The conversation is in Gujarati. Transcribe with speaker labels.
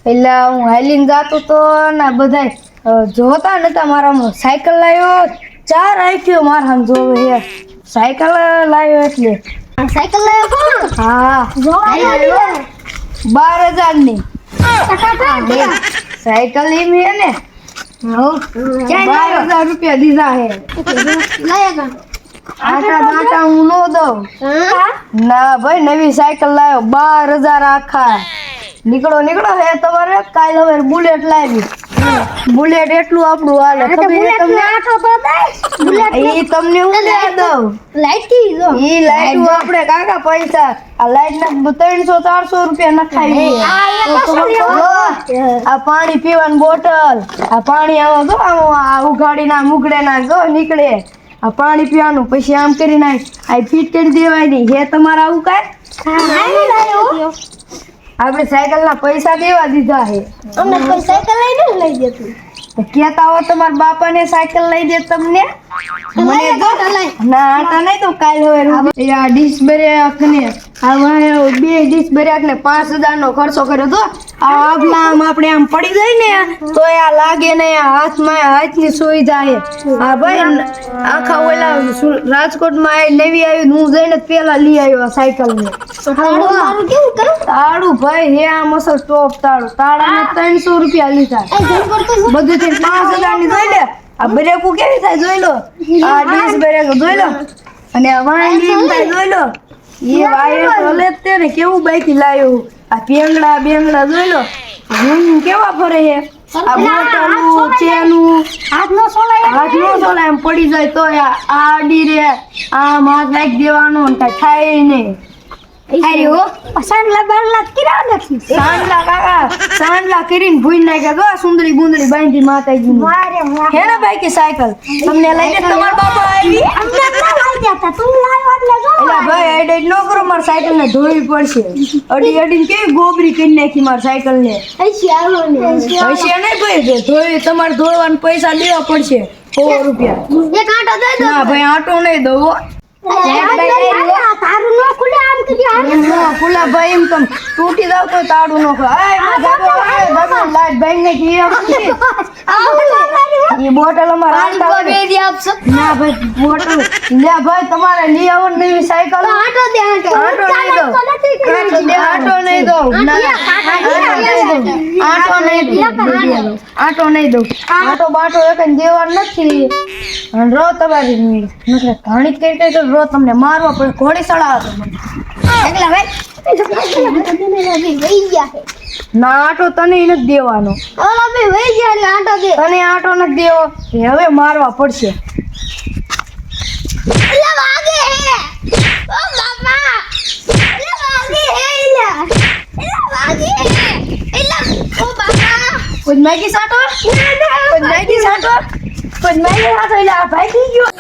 Speaker 1: એટલે હું હાલીને જાતો તો ને બધાય જોતા નતા મારામાં સાયકલ લાવ્યો 4 આખ્યો મારા આમ જોવે હે સાયકલ લાવ્યો એટલે
Speaker 2: સાયકલ લાવ્યો કોણ?
Speaker 1: હા
Speaker 2: જોવા
Speaker 1: 12,000 ની સાયકલ એમ હે ને
Speaker 2: હો
Speaker 1: 12,000 રૂપિયા દીધા હે
Speaker 2: લાયા
Speaker 1: આટા હું નો દઉં ના ભાઈ નવી સાયકલ લાવ્યો 12,000 આખા નીકળો હે તમારે કાલ હવે બુલેટ લાવી બુલેટ એટલું આપણું હાલે ખબર હે તમને ઈ તમને હું દે દઉં
Speaker 2: લાઈટ કી જો
Speaker 1: ઈ લાઈટ આપણે કાકા પૈસા આ લાઈટ ના 300-400 રૂપિયા નખાઈ આ પાણી પીવાની બોટલ આ પાણી આવો જો આ ઉઘાડી ના મુગડે ના જો નીકળે આ પાણી પીવાનું પછી આમ કરી નાખ આ ફીટ કરી દેવાય નહીં હે તમારે આવું કાંઈ આપણે સાયકલ ના પૈસા દેવા દીધા હે
Speaker 2: અમને કોઈ સાયકલ લઈ દેતું
Speaker 1: કેતા હો તમારા બાપા ને સાયકલ લઈ દે તમને મને દો ના આટા નહીં તો કાલ હવે આ ડીશ ભરે આખને આ બે ડીશ ભરે એટલે 5,000 નો ખર્ચો કર્યો તો આ આગલા આમ આપણે આમ પડી જાય ને તો આ લાગે ને હાથની સુઈ જાય આ ભાઈ આખા ઓલા રાજકોટમાં નવી આવી હું જઈને પેલા લઈ આવ્યો આ સાયકલ ને
Speaker 2: તારું કેવું કરું
Speaker 1: તાળું ભાઈ હે આ મસલ ટોપ તાળાને 300 રૂપિયા લીધા બધું 5,000 ની જોઈ લે આ બ્રેકુ કેવી થાય જોઈ લો આ ડીશ બ્રેક જોઈ લો અને આ વાંગી થાય જોઈ લો એ વાયર ચલે તે ને કેવું બાઈક લાવ્યો આ બેંગડા જોઈ લો હું કેવા ફરે હે આ બોટલું ચેનું
Speaker 2: હાથ નો સોલાય
Speaker 1: એમ પડી જાય તો આ આડી રે આ હાથ લાગી દેવાનો ને કાંઈ થાય નહીં
Speaker 2: અરે ઓ સાંડલા બારલા કિરાવ નથી
Speaker 1: સાંડલા કરીને ભૂઈ નાખ્યા તો આ સુંદરી બુંદરી બાંધી માતાજી
Speaker 2: મારે
Speaker 1: હે ને ભાઈ કે સાયકલ તમને લઈ દે તમારા બાપા આવી
Speaker 2: અમને ના લઈ જતા તું લાવ્યો એટલે જો
Speaker 1: એલા ભાઈ એડિટ નો કરો માર સાયકલ ને ધોવી પડશે અડીને કેવી ગોબરી કરી નાખી માર સાયકલ ને
Speaker 2: ऐसी આવો ને
Speaker 1: પૈસા નહીં ભાઈ ધોઈ તમારે ધોવાના પૈસા દેવા પડશે 100 રૂપિયા
Speaker 2: એક આંટો દે દો
Speaker 1: ના ભાઈ આટો નહીં દો
Speaker 2: તારું નો ખુલે આમ કરી
Speaker 1: ફૂલા ભાઈ એમ તમ તૂટી જાવ તો તાળું નો લાઈટ ભાઈ ને એ બોટલ અમારે
Speaker 2: આપશો
Speaker 1: ના ભાઈ બોટલ લે ભાઈ તમારે લઈ આવો નવી સાયકલ
Speaker 2: આંટો દે
Speaker 1: આટો નહીં દો આટો નહીં દો આટો બાટો એક દેવા નથી અને રો તમારી નકર ઘાણી કરી રો તમને મારવા પડે ઘોડી સડાવો
Speaker 2: એકલા ભાઈ વઈ ગયા
Speaker 1: ના આટો તને નથી દેવાનો
Speaker 2: ઓલા ભાઈ વઈ ગયા એટલે આંટો દે
Speaker 1: તને આટો નથી દેવો હવે મારવા પડશે
Speaker 2: એલા વાગે હે ઓ બાપા એલા વાગે હે એલા વાગે હે એલા ઓ બાપા
Speaker 1: કોઈ મેગી સાટો કોઈ મેગી સાટો એટલે આ ભાઈ ગયો